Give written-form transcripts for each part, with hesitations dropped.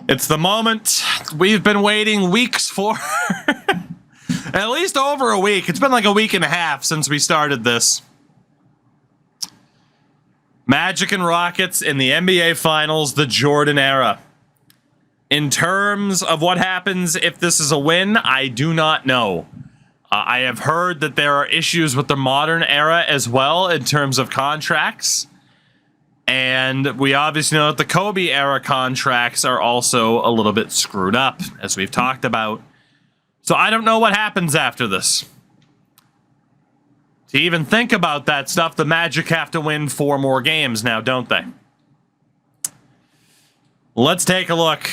It's the moment we've been waiting weeks for. At least over a week. It's been like a week and a half since we started this. Magic and Rockets in the NBA Finals, the Jordan era. In terms of what happens if this is a win, I do not know. I have heard that there are issues with the modern era as well in terms of contracts. And we obviously know that the Kobe era contracts are also a little bit screwed up, as we've talked about. So I don't know what happens after this. To even think about that stuff, the Magic have to win 4 more games now, don't they? Let's take a look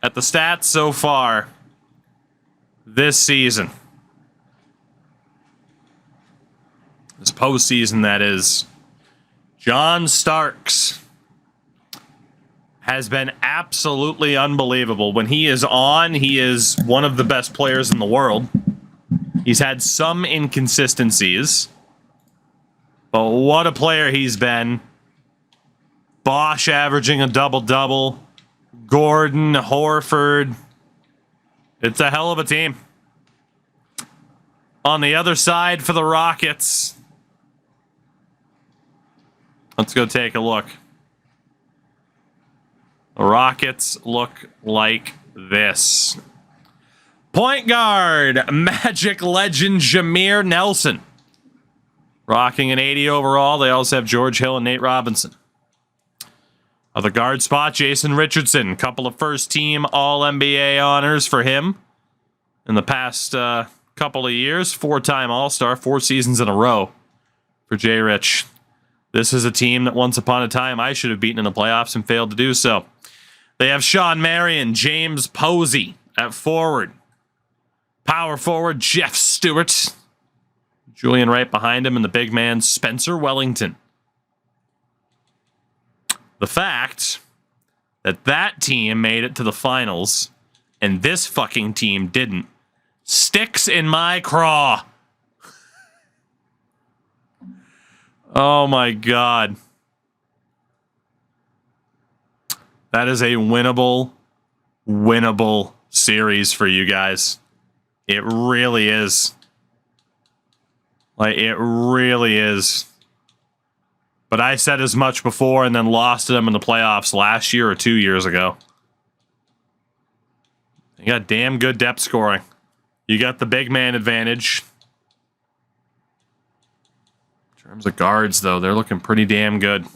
at the stats so far this season. This postseason, that is. John Starks has been absolutely unbelievable. When he is on, he is one of the best players in the world. He's had some inconsistencies, but what a player he's been. Bosch averaging a double-double. Gordon, Horford. It's a hell of a team. On the other side for the Rockets, let's go take a look. The Rockets look like this. Point guard, Magic legend Jameer Nelson. Rocking an 80 overall. They also have George Hill and Nate Robinson. Other guard spot, Jason Richardson. Couple of first-team All-NBA honors for him in the past couple of years. 4-time All-Star, 4 seasons in a row for J. Rich. This is a team that once upon a time I should have beaten in the playoffs and failed to do so. They have Sean Marion, James Posey at forward. Power forward, Jeff Stewart. Julian Wright behind him, and the big man, Spencer Wellington. The fact that that team made it to the finals and this fucking team didn't sticks in my craw. Oh my God. That is a winnable series for you guys. It really is. Like, it really is. But I said as much before and then lost to them in the playoffs last year or 2 years ago. You got damn good depth scoring. You got the big man advantage. In terms of guards, though, they're looking pretty damn good.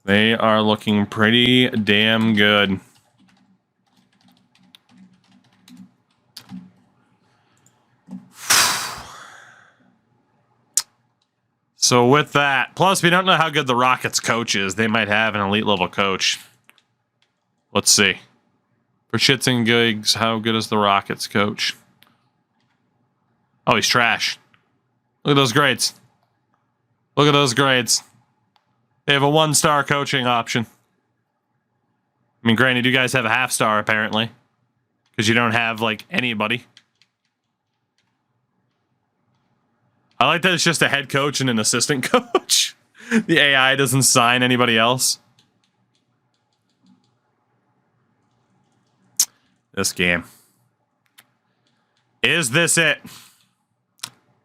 They are looking pretty damn good. So with that, plus we don't know how good the Rockets coach is. They might have an elite level coach. Let's see. For shits and gigs, how good is the Rockets coach? Oh, he's trash. Look at those grades. Look at those grades. They have a 1-star coaching option. I mean, granted, you guys have a half-star, apparently. Because you don't have, like, anybody. I like that it's just a head coach and an assistant coach. The AI doesn't sign anybody else. This game. Is this it?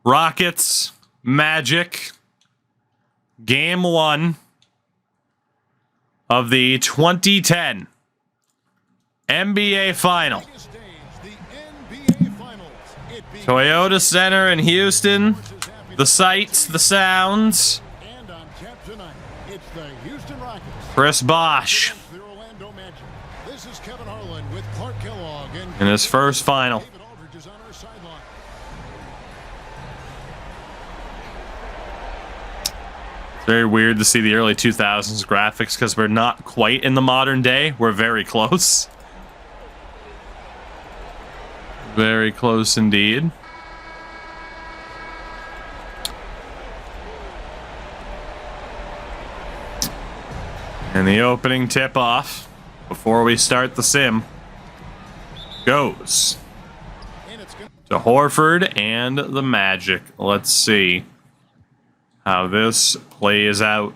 Rockets, Magic, Game 1 of the 2010 NBA Final. Toyota Center in Houston. The sights, the sounds. Chris Bosh in his first final. It's very weird to see the early 2000s graphics because we're not quite in the modern day. We're very close. Very close indeed. And the opening tip-off, before we start the sim, goes to Horford and the Magic. Let's see how this plays out.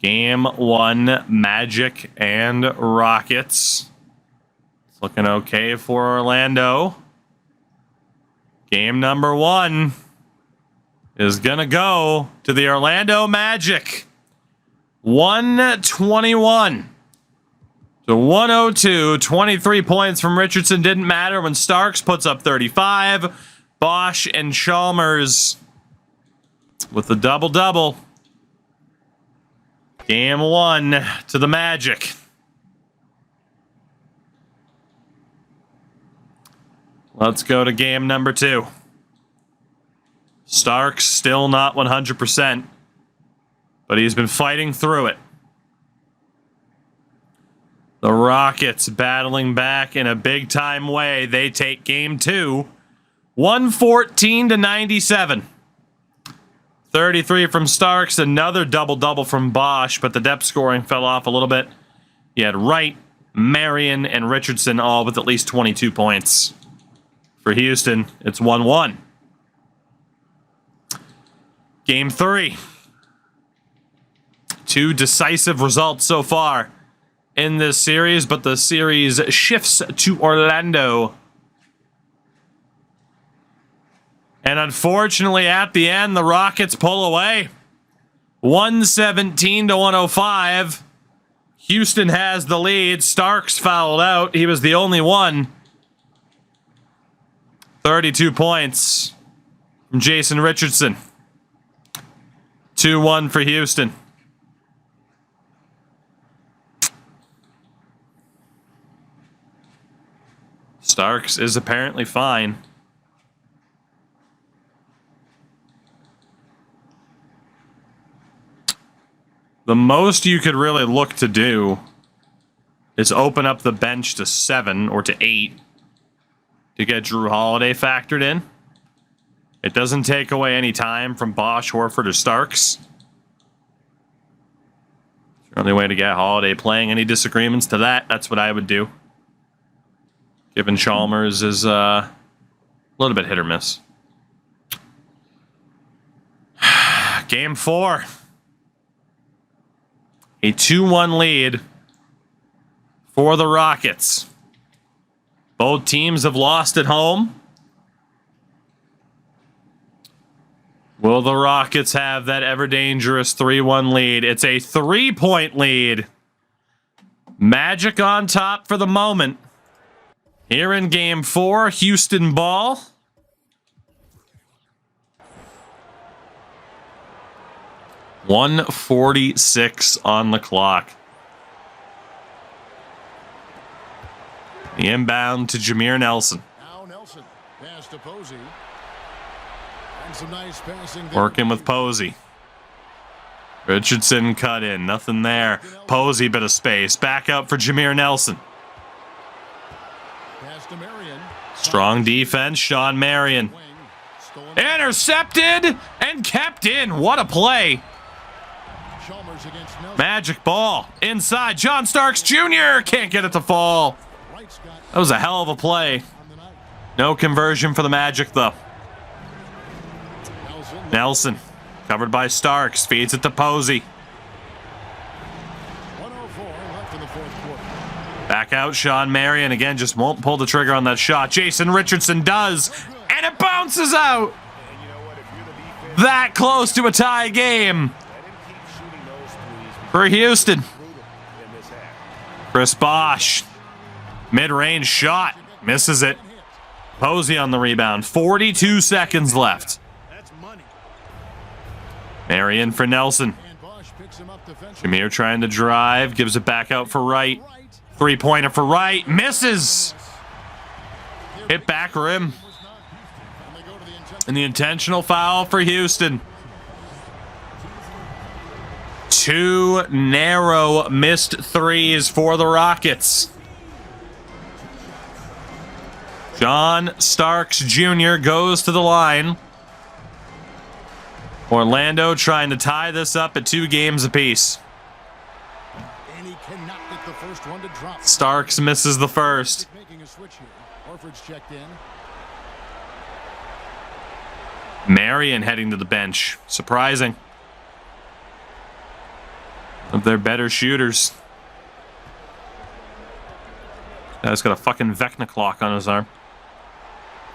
Game 1, Magic and Rockets. It's looking okay for Orlando. Game number 1 is going to go to the Orlando Magic. 121 to 102. 23 points from Richardson didn't matter when Starks puts up 35. Bosch and Chalmers with the double-double. Game 1 to the Magic. Let's go to game number 2. Starks still not 100%, but he's been fighting through it. The Rockets battling back in a big-time way. They take game 2, 114 to 97. 33 from Starks, another double-double from Bosch, but the depth scoring fell off a little bit. You had Wright, Marion, and Richardson all with at least 22 points. For Houston, it's 1-1. Game 3. 2 decisive results so far in this series, but the series shifts to Orlando. And unfortunately, at the end, the Rockets pull away. 117 to 105. Houston has the lead. Starks fouled out. He was the only one. 32 points from Jason Richardson. 2-1 for Houston. Starks is apparently fine. The most you could really look to do is open up the bench to 7 or to 8 to get Drew Holiday factored in. It doesn't take away any time from Bosch, Horford, or Starks. It's the only way to get Holiday playing. Any disagreements to that? That's what I would do. Given Chalmers is a little bit hit or miss. Game 4. A 2-1 lead for the Rockets. Both teams have lost at home. Will the Rockets have that ever-dangerous 3-1 lead? It's a 3-point lead. Magic on top for the moment. Here in Game 4, Houston ball. .146 on the clock. The inbound to Jameer Nelson. Now Nelson pass to Posey. And some nice passing. Working with Posey. Richardson cut in. Nothing there. Posey, bit of space. Back out for Jameer Nelson. Pass to Marion. Strong defense. Sean Marion. Intercepted and kept in. What a play. Magic ball inside. John Starks Jr. can't get it to fall. That was a hell of a play. No conversion for the Magic, though. Nelson, covered by Starks, feeds it to Posey. Back out, Sean Marion. Again, just won't pull the trigger on that shot. Jason Richardson does, and it bounces out. That close to a tie game for Houston. Chris Bosch. Mid-range shot. Misses it. Posey on the rebound. 42 seconds left. Marion for Nelson. Jameer trying to drive. Gives it back out for Wright. Three-pointer for Wright. Misses. Hit back rim. And the intentional foul for Houston. 2 narrow missed threes for the Rockets. John Starks Jr. goes to the line. Orlando trying to tie this up at 2 games apiece. Starks misses the first. Marion heading to the bench. Surprising. of their better shooters. Guy's got a fucking Vecna clock on his arm.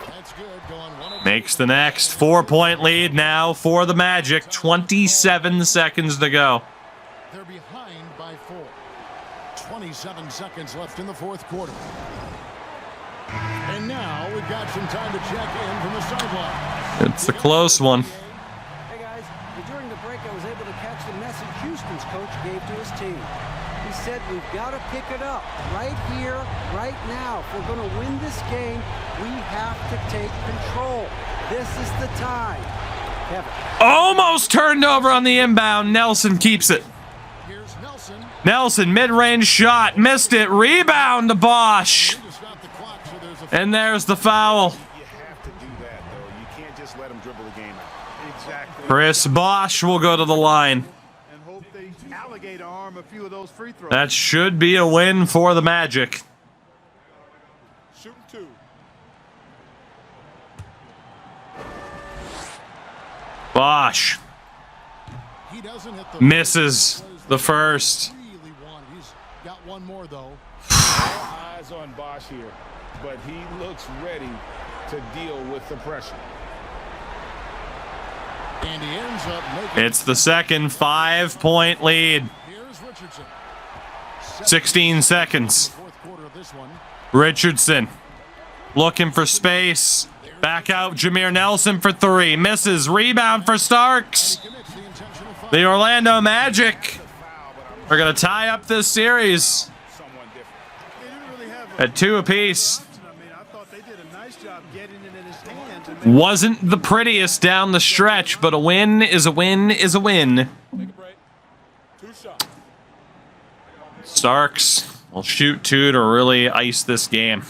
That's good. Going 1 Makes the next 4-point lead now for the Magic. 27 seconds to go. They're behind by 4. 27 seconds left in the fourth quarter. And now we've got some time to check in from the sideline. It's a close one. Hey guys, during the break I was able to catch the message Houston's coach gave to his team. He said we've got to pick it up right here, right now. If we're going to win this game, we have to take control. This is the time. Kevin. Almost turned over on the inbound. Nelson keeps it. Here's Nelson. Nelson, mid-range shot. Missed it. Rebound to Bosch. To stop the clock, so there's a And there's the foul. You have to do that, though. You can't just let them dribble the game out. Exactly. Chris Bosch will go to the line. And hope they alligator arm a few of those free throws. That should be a win for the Magic. Shooting 2. Bosch he doesn't hit the misses the first. really want. He's got one more though. All eyes on Bosch here, but he looks ready to deal with the pressure. And he ends up making It's the second 5-point lead. Here's Richardson. 16 seconds. Fourth quarter of this one. Richardson looking for space. Back out Jameer Nelson for 3. Misses. Rebound for Starks. Commits the intentional foul. The Orlando Magic are going to tie up this series Someone different. They didn't really have at 2 apiece. I thought they did a nice job getting it in his hands. And Wasn't the prettiest down the stretch, but a win is a win is a win. take a break. 2 shots. Starks will shoot 2 to really ice this game.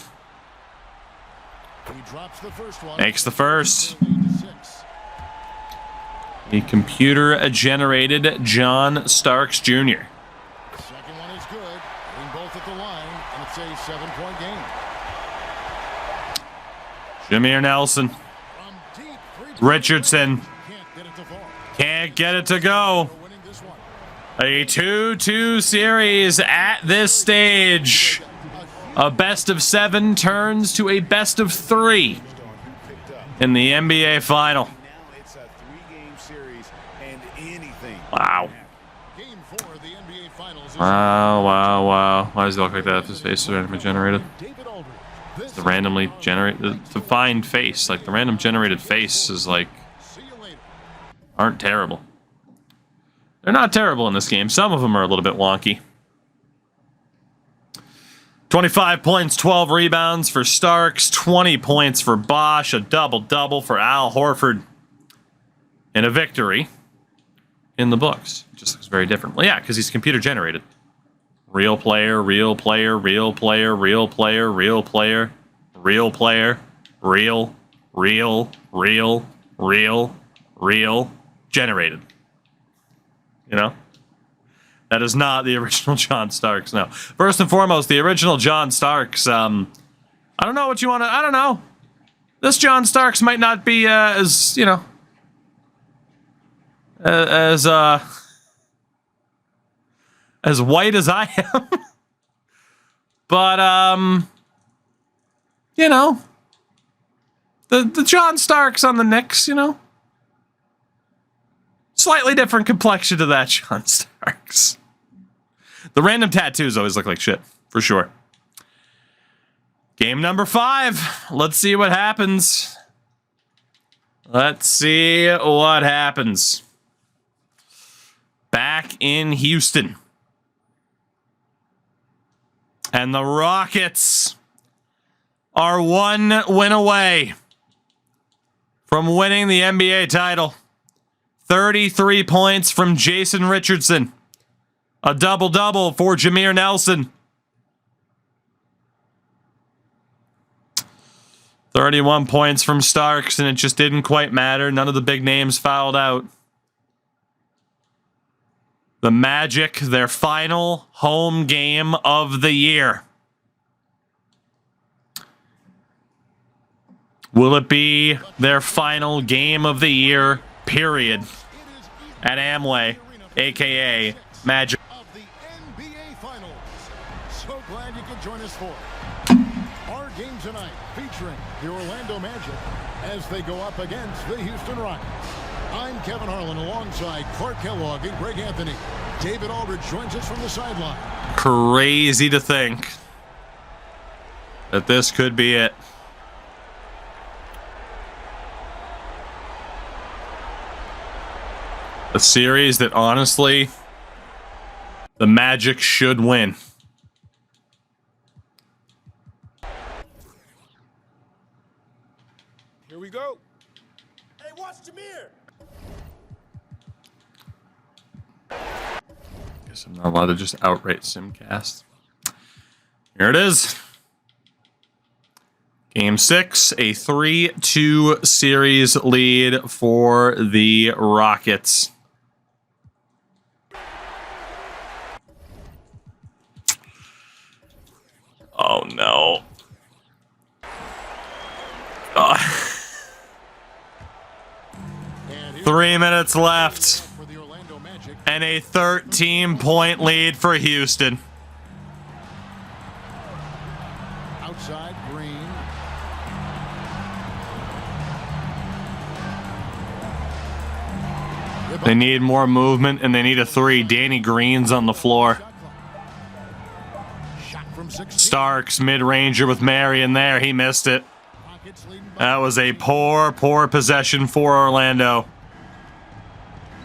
He drops the first one. Makes the first. Lead to 6. The computer-generated John Starks Jr. Second one is good. Hitting both at the line, and it's a 7-point game. Jameer Nelson. From deep, 3-point Richardson. Can't get it to fall. Can't get it to go. We're winning this one. A 2-2 series at this stage. A best of 7 turns to a best of 3 in the NBA final. Now it's a 3-game series, and anything. Wow. Game 4 of the NBA Finals is Wow. Why does he look like that if his face is randomly generated? David Aldridge. This The randomly generated, the defined face, like the random generated face is like, See you later. aren't terrible. They're not terrible in this game. Some of them are a little bit wonky. 25 points, 12 rebounds for Starks, 20 points for Bosch, a double-double for Al Horford, and a victory in the books. It just looks very different. Well, yeah, because he's computer-generated. Real player, real player, real player, real player, real player, real player, real, generated. You know? That is not the original John Starks, no. First and foremost, the original John Starks, I don't know what you want to, I don't know. This John Starks might not be as, you know, as white as I am. But, you know, the John Starks on the Knicks, you know, slightly different complexion to that John Starks. The random tattoos always look like shit, for sure. Game number 5. Let's see what happens. Let's see what happens. Back in Houston. And the Rockets are 1 win away from winning the NBA title. 33 points from Jason Richardson. A double-double for Jameer Nelson. 31 points from Starks, and it just didn't quite matter. None of the big names fouled out. The Magic, their final home game of the year. Will it be their final game of the year, period, at Amway, a.k.a. Magic? Finals. So glad you could join us for our game tonight, featuring the Orlando Magic as they go up against the Houston Rockets. I'm Kevin Harlan alongside Clark Kellogg and Greg Anthony. David Aldridge joins us from the sideline. Crazy to think that this could be it. A series that honestly the Magic should win. Here we go. Hey, watch Jameer. Guess I'm not allowed to just outright simcast. Here it is. Game 6, a 3-2 series lead for the Rockets. Oh no. 3 minutes left. And a 13-point lead for Houston. Outside, Green. They need more movement, and they need a 3. Danny Green's on the floor. Shot from 16. Starks, mid-ranger with Marion there. He missed it. Rockets leading by That was a poor possession for Orlando.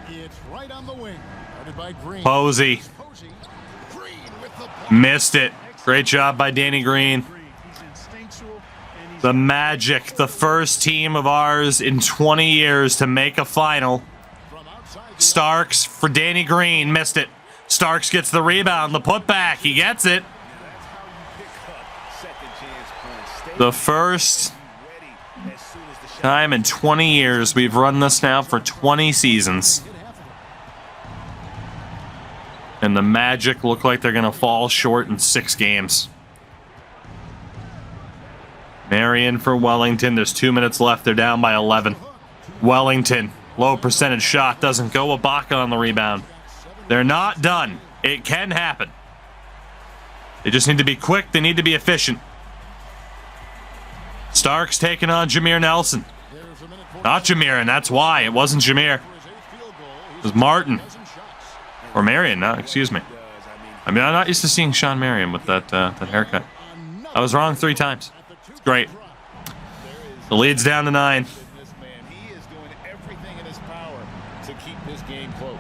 It's right on the wing. Guarded by Green. Posey Posey. Green with the block. missed it. Great job by Danny Green. The Magic, the first team of ours in 20 years to make a final. From outside the Starks for Danny Green, missed it. Starks gets the rebound, the putback, he gets it. The first time in 20 years. We've run this now for 20 seasons. And the Magic look like they're going to fall short in 6 games. Marion for Wellington. There's 2 minutes left. They're down by 11. Wellington, low percentage shot, doesn't go. Ibaka on the rebound. They're not done. It can happen. They just need to be quick. They need to be efficient. Starks taking on Jameer Nelson. Not Jameer, and that's why. It wasn't Jameer. It was Martin. Or Marion, no, excuse me. I mean, I'm not used to seeing Sean Marion with that haircut. I was wrong 3 times. It's great. The lead's down to 9. He is doing everything in his power to keep this game close.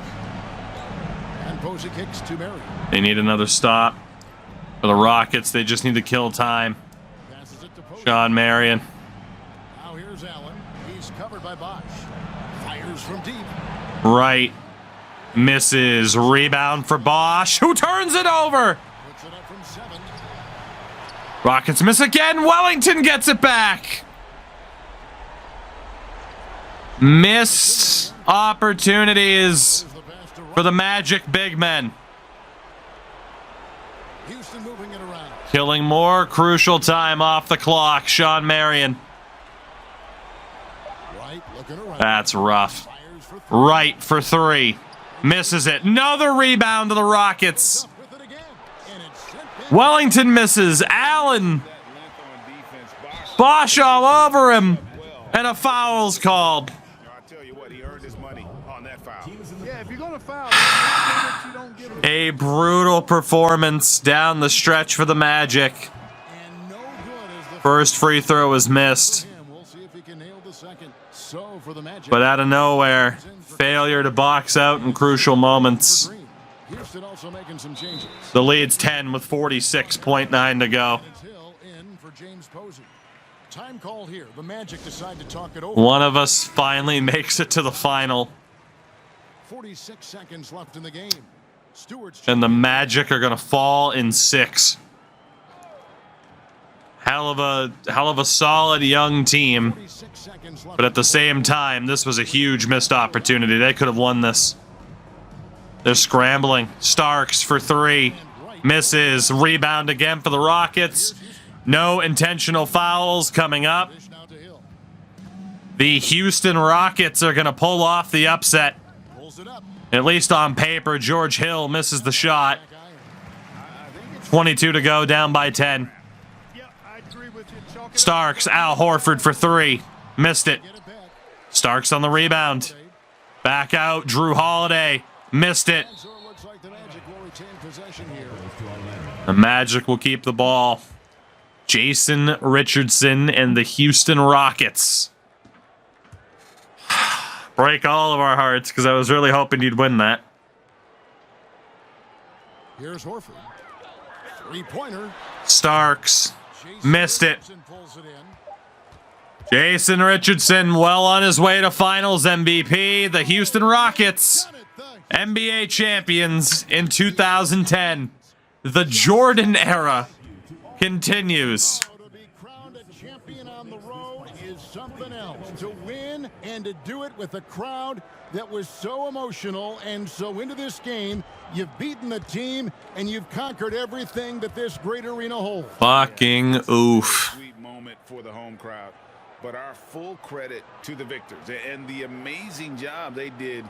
and Posey kicks to Barry. They need another stop. For the Rockets, they just need to kill time. Passes it to Posey. Sean Marion. Now here's Allen. He's covered by Bosch. Fires from deep. Right. Misses. Rebound for Bosch, who turns it over. Puts it up from 7. Rockets miss again. Wellington gets it back. Missed opportunities There's the pass to for the Magic big men. Houston moving it around. Killing more crucial time off the clock. Sean Marion. Right, looking around. That's rough. Fires for 3. Right for 3. Misses it. Another rebound to the Rockets. With it again. And it's sent back. Wellington misses. Allen. That length on defense. Bosch all over him. And a foul's called. I tell you what, he earned his money on that foul. Yeah, if you're going to foul, make sure that you don't give it. A brutal performance down the stretch for the Magic. And no good as the First free throw is missed. him. We'll see if he can nail the second. So for the Magic. But out of nowhere, failure to box out in crucial moments. Green. Houston also making some changes. The lead's 10 with 46.9 to go. It's Hill in for James Posey. Time call here. The Magic decide to talk it over. One of us finally makes it to the final. 46 seconds left in the game. Stewart's And the Magic are going to fall in 6. Hell of a solid young team. 46 seconds left. But at the same time, this was a huge missed opportunity. They could have won this. They're scrambling. Starks for 3. Misses. Rebound again for the Rockets. No intentional fouls coming up. Dish now to Hill. The Houston Rockets are going to pull off the upset. Pulls it up. At least on paper, George Hill misses the shot. Back iron. 22 to go, down by 10. Yeah, I agree with you. Chalk it up. Starks, Al Horford for 3. Missed it. Get it back. Starks on the rebound. Back out, Drew Holiday. Missed it. And so it looks like the Magic will retain possession here. The Magic will keep the ball. Jason Richardson and the Houston Rockets. Break all of our hearts because I was really hoping you'd win that. Here's Horford. Three-pointer. Starks. Jason Missed it. Richardson pulls it in. Jason Richardson well on his way to finals MVP. The Houston Rockets, Done it. NBA champions in 2010. The Jordan era continues. To be crowned a champion on the road is something else. To win and to do it with a crowd that was so emotional and so into this game, you've beaten the team and you've conquered everything that this great arena holds. Fucking oof. Sweet moment for the home crowd. But our full credit to the victors and the amazing job they did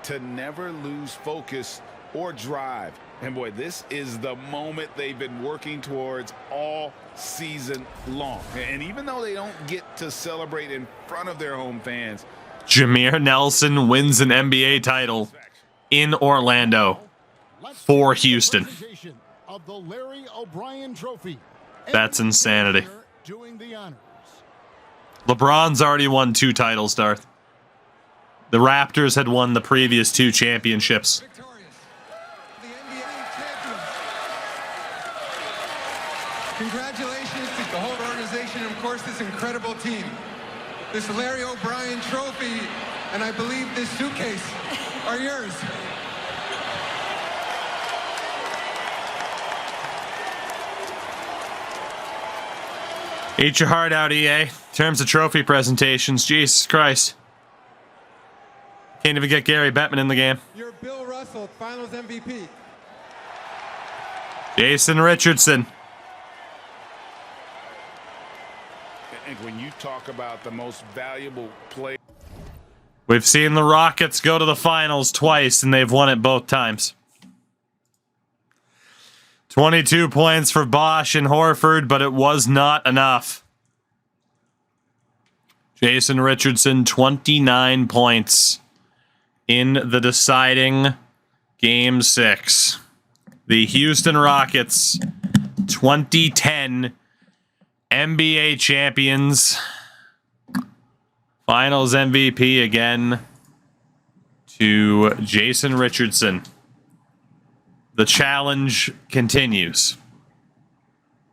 to never lose focus or drive. And boy, this is the moment they've been working towards all season long. And even though they don't get to celebrate in front of their home fans, Jameer Nelson wins an NBA title in Orlando for Houston. Presentation of the Larry O'Brien Trophy. That's insanity. Doing the honors. LeBron's already won 2 titles, Darth. The Raptors had won the previous 2 championships. Victorious. The NBA champions. Congratulations to the whole organization and, of course, this incredible team. This Larry O'Brien trophy, and I believe this suitcase are yours. Eat your heart out, EA. In terms of trophy presentations, Jesus Christ. Can't even get Gary Bettman in the game. You're Bill Russell, Finals MVP. Jason Richardson. and when you talk about the most valuable player, We've seen the Rockets go to the finals twice, and they've won it both times. 22 points for Bosch and Horford, but it was not enough. Jason Richardson, 29 points in the deciding Game 6. The Houston Rockets, 2010 NBA champions. Finals MVP again to Jason Richardson. The challenge continues.